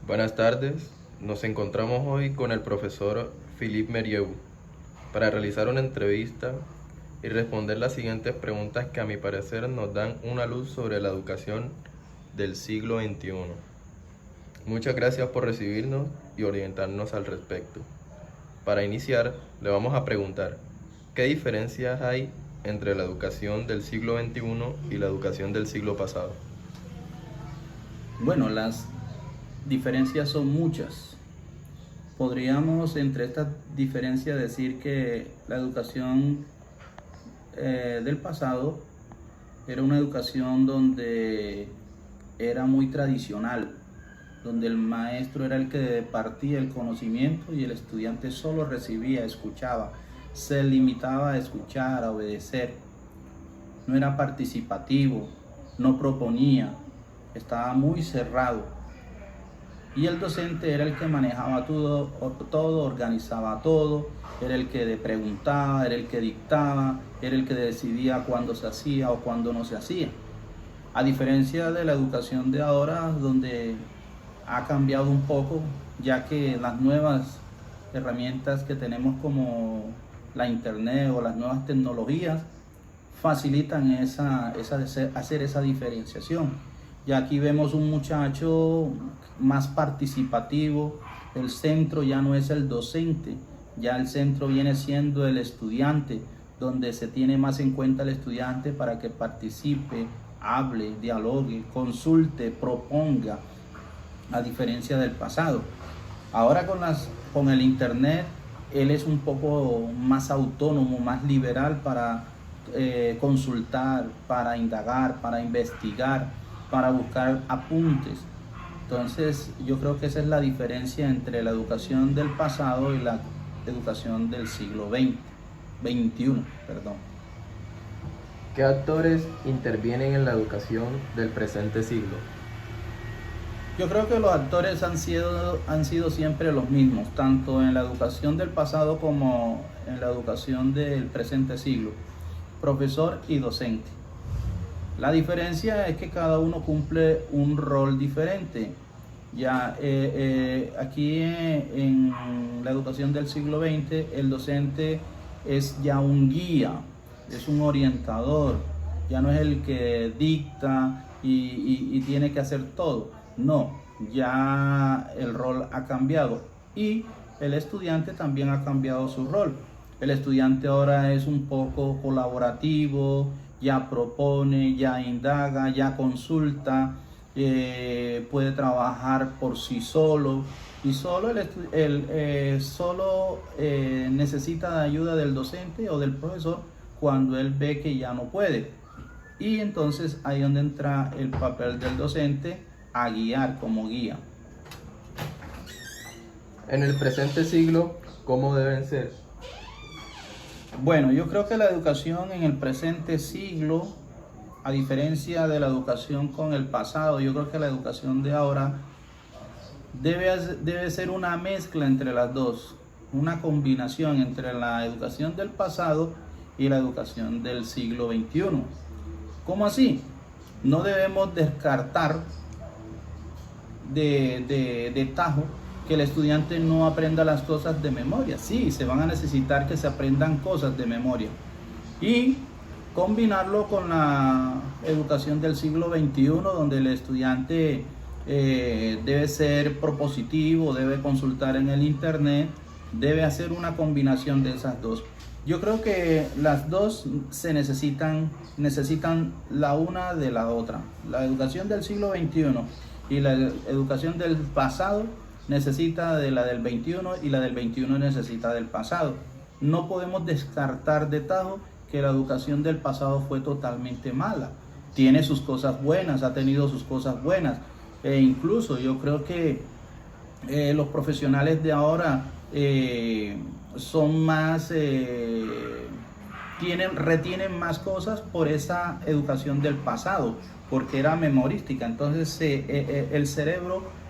Buenas tardes, nos encontramos hoy con el profesor Philippe Merieux para realizar una entrevista y responder las siguientes preguntas que a mi parecer nos dan una luz sobre la educación del siglo XXI. Muchas gracias por recibirnos y orientarnos al respecto. Para iniciar, le vamos a preguntar, ¿qué diferencias hay entre la educación del siglo XXI y la educación del siglo pasado? Bueno, las diferencias son muchas. Podríamos entre estas diferencias decir que la educación del pasado era una educación donde era muy tradicional, donde el maestro era el que departía el conocimiento y el estudiante solo recibía, escuchaba, se limitaba a escuchar, a obedecer. No era participativo, no proponía, estaba muy cerrado. Y el docente era el que manejaba todo, organizaba todo, era el que preguntaba, era el que dictaba, era el que decidía cuándo se hacía o cuándo no se hacía. A diferencia de la educación de ahora, donde ha cambiado un poco, ya que las nuevas herramientas que tenemos como la internet o las nuevas tecnologías facilitan hacer esa diferenciación. Ya aquí vemos un muchacho más participativo, el centro ya no es el docente, ya el centro viene siendo el estudiante, donde se tiene más en cuenta el estudiante para que participe, hable, dialogue, consulte, proponga, a diferencia del pasado. Ahora con el internet, él es un poco más autónomo, más liberal para consultar, para indagar, para investigar, para buscar apuntes. Entonces yo creo que esa es la diferencia entre la educación del pasado y la educación del siglo XXI. ¿Qué actores intervienen en la educación del presente siglo? Yo creo que los actores han sido siempre los mismos, tanto en la educación del pasado como en la educación del presente siglo, profesor y docente. La diferencia es que cada uno cumple un rol diferente. Ya aquí en la educación del siglo XX, el docente es ya un guía, es un orientador, ya no es el que dicta y tiene que hacer todo. No, ya el rol ha cambiado y el estudiante también ha cambiado su rol. El estudiante ahora es un poco colaborativo, ya propone, ya indaga, ya consulta, puede trabajar por sí solo y solo necesita de ayuda del docente o del profesor cuando él ve que ya no puede. Y entonces ahí es donde entra el papel del docente a guiar como guía. En el presente siglo, ¿cómo deben ser? Bueno, yo creo que la educación en el presente siglo, a diferencia de la educación con el pasado, yo creo que la educación de ahora debe ser una mezcla entre las dos, una combinación entre la educación del pasado y la educación del siglo XXI. ¿Cómo así? No debemos descartar de tajo que el estudiante no aprenda las cosas de memoria. Sí, se van a necesitar que se aprendan cosas de memoria y combinarlo con la educación del siglo XXI, donde el estudiante debe ser propositivo, debe consultar en el internet, debe hacer una combinación de esas dos. Yo creo que las dos se necesitan la una de la otra. La educación del siglo XXI y la educación del pasado necesita de la del 21 y la del 21 necesita del pasado. No podemos descartar de tajo que la educación del pasado fue totalmente mala. Tiene sus cosas buenas, ha tenido sus cosas buenas. E incluso yo creo que los profesionales de ahora son más, retienen más cosas por esa educación del pasado, porque era memorística. Entonces el cerebro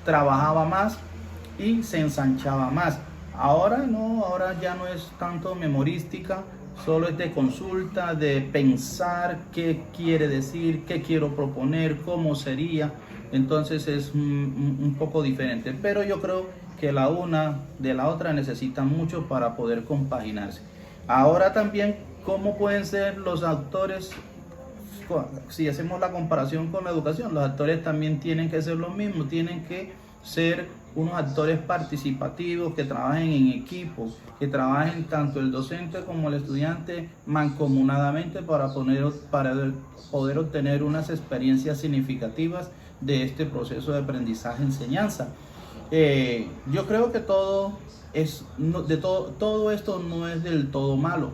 trabajaba más y se ensanchaba más. Ahora no, ahora ya no es tanto memorística, solo es de consulta, de pensar qué quiere decir, qué quiero proponer, cómo sería. entonces es un poco diferente, pero yo creo que la una de la otra necesitan mucho para poder compaginarse. Ahora también, ¿cómo pueden ser los actores? Si hacemos la comparación con la educación, los actores también tienen que ser lo mismo, tienen que ser unos actores participativos, que trabajen en equipo, que trabajen tanto el docente como el estudiante mancomunadamente para poder obtener unas experiencias significativas de este proceso de aprendizaje-enseñanza. Yo creo que todo esto no es del todo malo.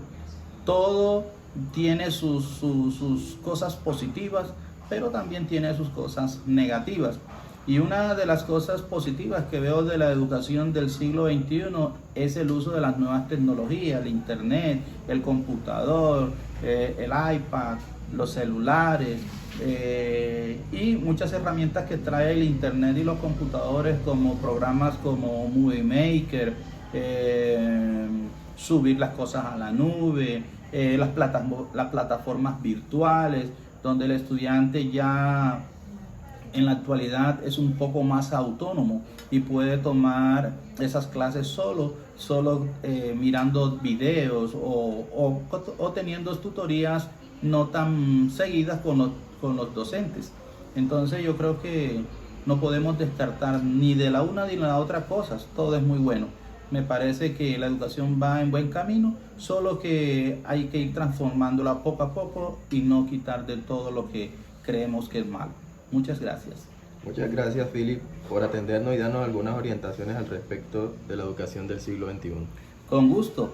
Todo tiene sus cosas positivas, pero también tiene sus cosas negativas. Y una de las cosas positivas que veo de la educación del siglo XXI es el uso de las nuevas tecnologías, el internet, el computador, el iPad, los celulares y muchas herramientas que trae el internet y los computadores, como programas como Movie Maker, subir las cosas a la nube, las plataformas virtuales, donde el estudiante ya en la actualidad es un poco más autónomo y puede tomar esas clases solo mirando videos o teniendo tutorías no tan seguidas con los docentes. Entonces yo creo que no podemos descartar ni de la una ni de la otra cosas, todo es muy bueno. Me parece que la educación va en buen camino, solo que hay que ir transformándola poco a poco y no quitar de todo lo que creemos que es malo. Muchas gracias. Muchas gracias, Philip, por atendernos y darnos algunas orientaciones al respecto de la educación del siglo XXI. Con gusto.